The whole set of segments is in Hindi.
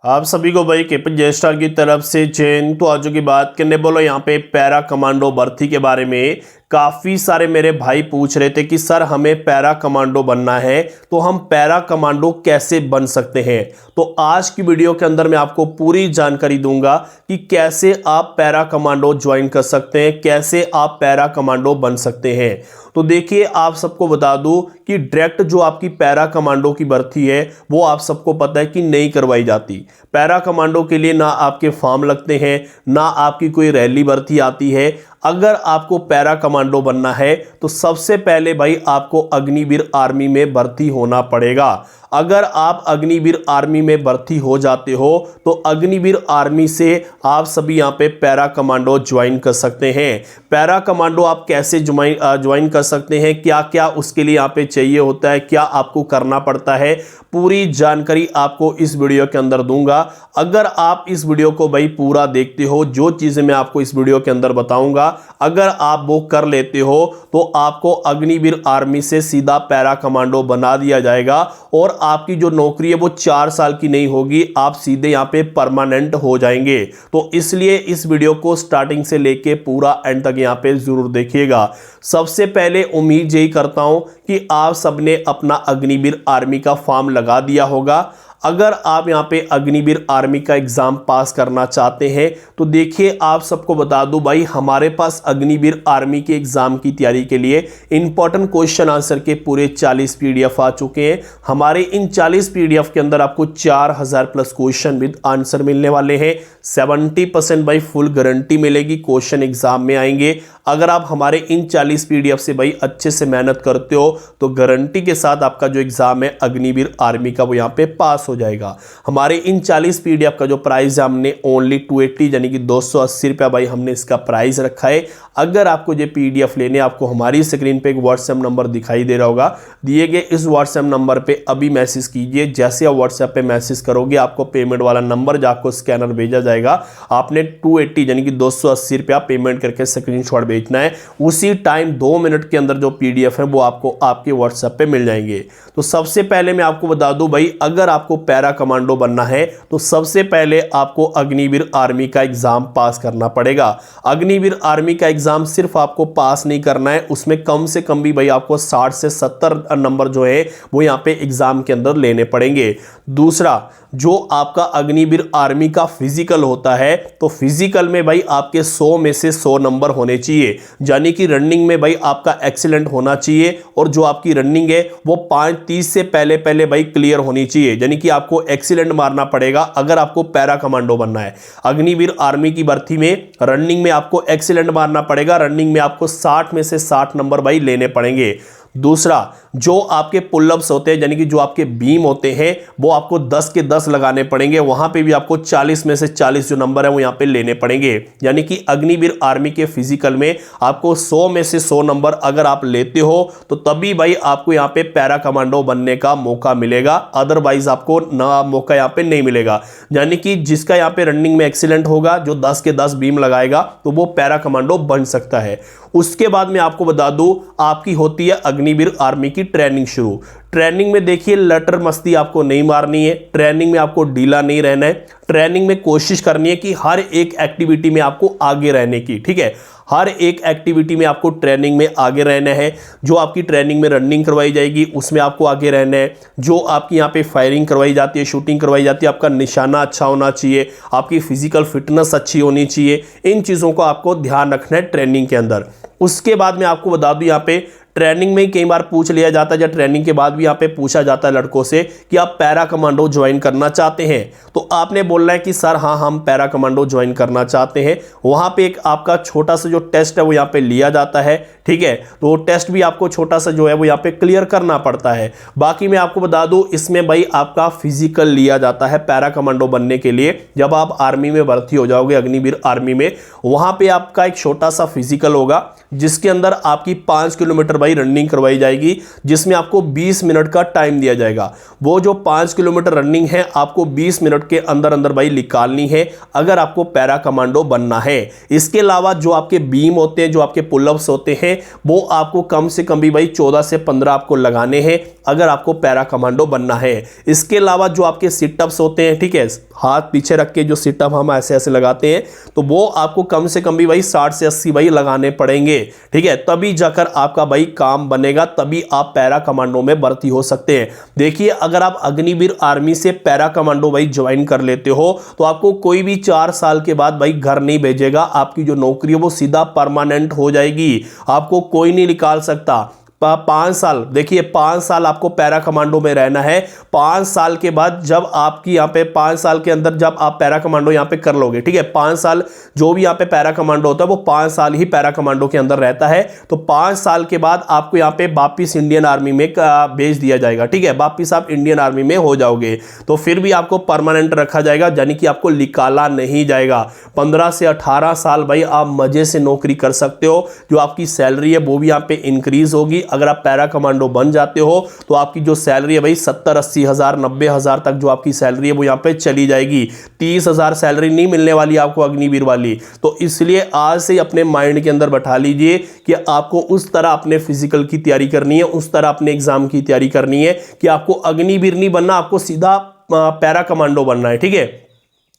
आप सभी को भाई केपन जे स्टार की तरफ से जैन। तो आज की बात करने बोलो यहाँ पे पैरा कमांडो भर्ती के बारे में। काफ़ी सारे मेरे भाई पूछ रहे थे कि सर हमें पैरा कमांडो बनना है, तो हम पैरा कमांडो कैसे बन सकते हैं। तो आज की वीडियो के अंदर मैं आपको पूरी जानकारी दूंगा कि कैसे आप पैरा कमांडो ज्वाइन कर सकते हैं, कैसे आप पैरा कमांडो बन सकते हैं। तो देखिए, आप सबको बता दूं कि डायरेक्ट जो आपकी पैरा कमांडो की भर्ती है वो आप सबको पता है कि नहीं करवाई जाती। पैरा कमांडो के लिए ना आपके फॉर्म लगते हैं, ना आपकी कोई रैली भर्ती आती है। अगर आपको पैरा कमांडो बनना है तो सबसे पहले भाई आपको अग्निवीर आर्मी में भर्ती होना पड़ेगा। अगर आप अग्निवीर आर्मी में भर्ती हो जाते हो तो अग्निवीर आर्मी से आप सभी यहाँ पे पैरा कमांडो ज्वाइन कर सकते हैं। पैरा कमांडो आप कैसे ज्वाइन कर सकते हैं, क्या क्या उसके लिए यहाँ पे चाहिए होता है, क्या आपको करना पड़ता है, पूरी जानकारी आपको इस वीडियो के अंदर दूंगा। अगर आप इस वीडियो को भाई पूरा देखते हो, जो चीजें मैं आपको इस वीडियो के अंदर बताऊंगा अगर आप वो कर लेते हो तो आपको अग्निवीर आर्मी से सीधा पैरा कमांडो बना दिया जाएगा और आपकी जो नौकरी है वो 4 साल की नहीं होगी, आप सीधे यहाँ पे परमानेंट हो जाएंगे। तो इसलिए इस वीडियो को स्टार्टिंग से लेके पूरा एंड तक यहाँ पे जरूर देखिएगा। सबसे पहले उम्मीद यही करता हूं कि आप सबने अपना अग्निवीर आर्मी का फॉर्म लगा दिया होगा। अगर आप यहाँ पे अग्निवीर आर्मी का एग्जाम पास करना चाहते हैं तो देखिए, आप सबको बता दूं भाई, हमारे पास अग्निवीर आर्मी के एग्जाम की तैयारी के लिए इंपॉर्टेंट क्वेश्चन आंसर के पूरे 40 पीडीएफ आ चुके हैं। हमारे इन 40 पीडीएफ के अंदर आपको 4000 प्लस क्वेश्चन विद आंसर मिलने वाले हैं। 70% भाई फुल गारंटी मिलेगी, क्वेश्चन एग्जाम में आएंगे। अगर आप हमारे इन 40 पीडीएफ से भाई अच्छे से मेहनत करते हो तो गारंटी के साथ आपका जो एग्जाम है अग्निवीर आर्मी का वो यहाँ पे पास हो जाएगा। हमारे इन 40 पीडीएफ का जो प्राइस है हमने ओनली 280 यानी कि 280 रुपया भाई हमने इसका प्राइस रखा है। अगर आपको ये पीडीएफ लेने, आपको हमारी स्क्रीन पे एक व्हाट्सएप नंबर दिखाई दे रहा होगा, दिए गए इस व्हाट्सएप नंबर पे अभी मैसेज कीजिए। जैसे आप व्हाट्सएप पे मैसेज करोगे आपको पेमेंट वाला नंबर जो आपको स्कैनर भेजा जाएगा, आपने 280 यानी कि 280 रुपया पेमेंट करके स्क्रीनशॉट भेजना है। उसी टाइम 2 मिनट के अंदर जो पीडीएफ है वो आपको आपके व्हाट्सएप पे मिल जाएंगे। तो सबसे पहले मैं आपको बता दूं भाई, अगर आपको पैरा कमांडो बनना है तो सबसे पहले आपको अग्निवीर आर्मी का एग्जाम पास करना पड़ेगा। अग्निवीर आर्मी का एग्जाम सिर्फ आपको पास नहीं करना है, उसमें कम से कम भी भाई आपको 60 से 70 नंबर जो है वो यहाँ पे एग्जाम के अंदर लेने पड़ेंगे। दूसरा, जो आपका अग्निवीर आर्मी का फिजिकल होता है तो फिजिकल में भाई आपके 100 में से 100 नंबर होने चाहिए, यानी कि रनिंग में भाई आपका एक्सीलेंट होना चाहिए और जो आपकी रनिंग है वो 5:30 से पहले पहले भाई क्लियर होनी चाहिए, यानी कि आपको एक्सीलेंट मारना पड़ेगा अगर आपको पैरा कमांडो बनना है। अग्निवीर आर्मी की भर्ती में रनिंग में आपको एक्सीलेंट मारना पड़ेगा, रनिंग में आपको 60 में से 60 नंबर भाई लेने पड़ेंगे। दूसरा, जो आपके पुलअप्स होते हैं यानी कि जो आपके बीम होते हैं वो आपको 10 के 10 लगाने पड़ेंगे, वहां पे भी आपको 40 में से 40 जो नंबर है वो यहाँ पे लेने पड़ेंगे। यानी कि अग्निवीर आर्मी के फिजिकल में आपको 100 में से 100 नंबर अगर आप लेते हो तो तभी भाई आपको यहाँ पे पैरा कमांडो बनने का मौका मिलेगा, अदरवाइज आपको ना मौका यहाँ पे नहीं मिलेगा। यानी कि जिसका यहाँ पे रनिंग में एक्सीलेंट होगा, जो 10 के 10 बीम लगाएगा, तो वो पैरा कमांडो बन सकता है। उसके बाद मैं आपको बता दूं, आपकी होती है अग्निवीर आर्मी की ट्रेनिंग शुरू। ट्रेनिंग में देखिए, लटर मस्ती आपको नहीं मारनी है, ट्रेनिंग में आपको ढीला नहीं रहना है। ट्रेनिंग में कोशिश करनी है कि हर एक एक्टिविटी में आपको आगे रहने की, ठीक है। हर एक एक्टिविटी में आपको ट्रेनिंग में आगे रहना है। जो आपकी ट्रेनिंग में रनिंग करवाई जाएगी उसमें आपको आगे रहना है। जो आपकी यहाँ पे फायरिंग करवाई जाती है, शूटिंग करवाई जाती है, आपका निशाना अच्छा होना चाहिए, आपकी फिजिकल फिटनेस अच्छी होनी चाहिए। इन चीज़ों को आपको ध्यान रखना है ट्रेनिंग के अंदर। उसके बाद मैं आपको बता दूं, यहाँ पे ट्रेनिंग में कई बार पूछ लिया जाता है, या ट्रेनिंग के बाद भी यहाँ पे पूछा जाता है लड़कों से कि आप पैरा कमांडो ज्वाइन करना चाहते हैं, तो आपने बोलना है कि सर हाँ, हम पैरा कमांडो ज्वाइन करना चाहते हैं। वहाँ पे एक आपका छोटा सा जो टेस्ट है वो यहाँ पे लिया जाता है, ठीक है। तो वो टेस्ट भी आपको छोटा सा जो है वो यहाँ पे क्लियर करना पड़ता है। बाकी मैं आपको बता दूं, इसमें भाई आपका फिजिकल लिया जाता है पैरा कमांडो बनने के लिए। जब आप आर्मी में भर्ती हो जाओगे, अग्निवीर आर्मी में, वहाँ पे आपका एक छोटा सा फिजिकल होगा जिसके अंदर आपकी 5 किलोमीटर भाई रनिंग करवाई जाएगी, जिसमें आपको 20 मिनट का टाइम दिया जाएगा। वो जो 5 किलोमीटर रनिंग है आपको 20 मिनट के अंदर अंदर भाई निकालनी है अगर आपको पैरा कमांडो बनना है। इसके अलावा जो आपके बीम होते हैं, जो आपके पुलअप्स होते हैं, वो आपको कम से कम भी भाई 14 से 15 आपको लगाने हैं अगर आपको पैरा कमांडो बनना है। इसके अलावा जो आपके सिटअप्स होते हैं, ठीक है, हाथ पीछे रख के जो सिटअप हम ऐसे ऐसे लगाते हैं, तो वो आपको कम से कम भी भाई 60 से 80 भाई लगाने पड़ेंगे, ठीक है, तभी जाकर आपका भाई काम बनेगा, तभी आप पैरा कमांडो में भर्ती हो सकते हैं। देखिए, अगर आप अग्निवीर आर्मी से पैरा कमांडो भाई ज्वाइन कर लेते हो तो आपको कोई भी 4 साल के बाद भाई घर नहीं भेजेगा, आपकी जो नौकरी है वो सीधा परमानेंट हो जाएगी, आपको कोई नहीं निकाल सकता। 5 साल, देखिए 5 साल आपको पैरा कमांडो में रहना है। 5 साल के बाद जब आपकी यहाँ पे 5 साल के अंदर जब आप पैरा कमांडो यहाँ पे कर लोगे, ठीक है, 5 साल जो भी यहाँ पे पैरा कमांडो होता है वो 5 साल ही पैरा कमांडो के अंदर रहता है। तो 5 साल के बाद आपको यहाँ पे वापिस इंडियन आर्मी में भेज दिया जाएगा, ठीक है, वापिस आप इंडियन आर्मी में हो जाओगे, तो फिर भी आपको परमानेंट रखा जाएगा, यानी कि आपको निकाला नहीं जाएगा। 15 से 18 साल भाई आप मजे से नौकरी कर सकते हो, जो आपकी सैलरी है वो भी यहाँ पे इंक्रीज होगी। अगर आप पैरा कमांडो बन जाते हो तो आपकी जो सैलरी है भाई 70-80 हज़ार 90 हज़ार तक जो आपकी सैलरी है वो यहाँ पे चली जाएगी। 30 हज़ार सैलरी नहीं मिलने वाली आपको अग्निवीर वाली। तो इसलिए आज से अपने माइंड के अंदर बैठा लीजिए कि आपको उस तरह अपने फिजिकल की तैयारी करनी है, उस तरह अपने एग्जाम की तैयारी करनी है कि आपको अग्निवीर नहीं बनना, आपको सीधा पैरा कमांडो बनना है, ठीक है।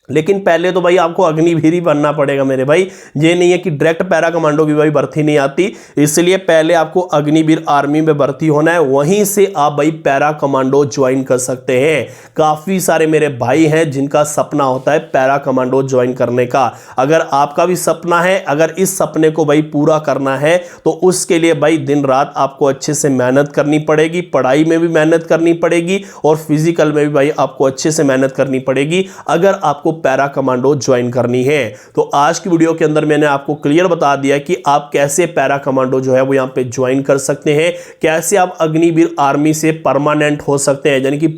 लेकिन पहले तो भाई आपको अग्निवीर ही बनना पड़ेगा मेरे भाई, ये नहीं है कि डायरेक्ट पैरा कमांडो की भाई भर्ती नहीं आती, इसलिए पहले आपको अग्निवीर आर्मी में भर्ती होना है, वहीं से आप भाई पैरा कमांडो ज्वाइन कर सकते हैं। काफी सारे मेरे भाई हैं जिनका सपना होता है पैरा कमांडो ज्वाइन करने का। अगर आपका भी सपना है, अगर इस सपने को भाई पूरा करना है तो उसके लिए भाई दिन रात आपको अच्छे से मेहनत करनी पड़ेगी, पढ़ाई में भी मेहनत करनी पड़ेगी और फिजिकल में भी भाई आपको अच्छे से मेहनत करनी पड़ेगी अगर आपको पैरा कमांडो ज्वाइन करनी है। तो आज की वीडियो के अंदर मैंने आपको क्लियर बता दिया कि आप कैसे पैरा कमांडो जो है वो यहां पे ज्वाइन कर सकते हैं, कैसे आप अग्निवीर आर्मी से परमानेंट हो सकते हैं, यानी कि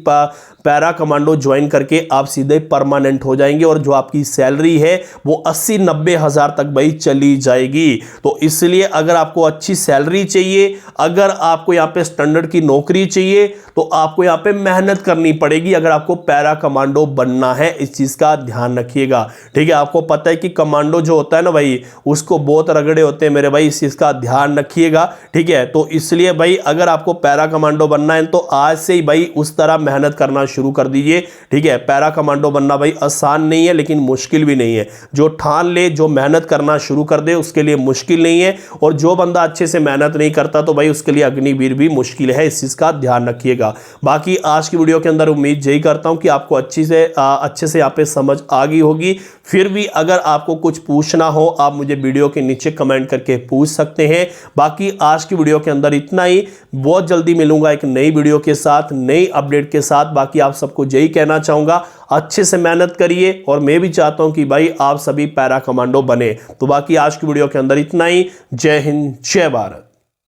पैरा कमांडो ज्वाइन करके आप सीधे परमानेंट हो जाएंगे और जो आपकी सैलरी है वो 80-90 हज़ार तक भाई चली जाएगी। तो इसलिए अगर आपको अच्छी सैलरी चाहिए, अगर आपको यहाँ पे स्टैंडर्ड की नौकरी चाहिए तो आपको यहाँ पे मेहनत करनी पड़ेगी अगर आपको पैरा कमांडो बनना है। इस चीज का ध्यान रखिएगा, ठीक है। आपको पता है कि कमांडो जो होता है ना भाई, उसको बहुत रगड़े होते हैं मेरे भाई, इस चीज का ध्यान रखिएगा, ठीक है। तो इसलिए भाई अगर आपको पैरा कमांडो बनना है तो आज से ही भाई उस तरह मेहनत करना शुरू कर दीजिए, ठीक है। पैरा कमांडो बनना भाई आसान नहीं है लेकिन मुश्किल भी नहीं है। जो ठान ले, जो मेहनत करना शुरू कर दे उसके लिए मुश्किल नहीं है, और जो बंदा अच्छे से मेहनत नहीं करता तो भाई उसके लिए अग्निवीर भी मुश्किल है। इस चीज का ध्यान रखिएगा। बाकी आज की वीडियो के अंदर उम्मीद यही करता हूं कि आपको अच्छे से यहाँ पे समझ आ गई होगी। फिर भी अगर आपको कुछ पूछना हो आप मुझे वीडियो के नीचे कमेंट करके पूछ सकते हैं। बाकी आज की वीडियो के अंदर इतना ही, बहुत जल्दी मिलूंगा एक नई वीडियो के साथ, नई अपडेट के साथ। बाकी आप सबको यही कहना चाहूंगा, अच्छे से मेहनत करिए और मैं भी चाहता हूं कि भाई आप सभी पैरा कमांडो बने। तो बाकी आज की वीडियो के अंदर इतना ही। जय हिंद, जय भारत।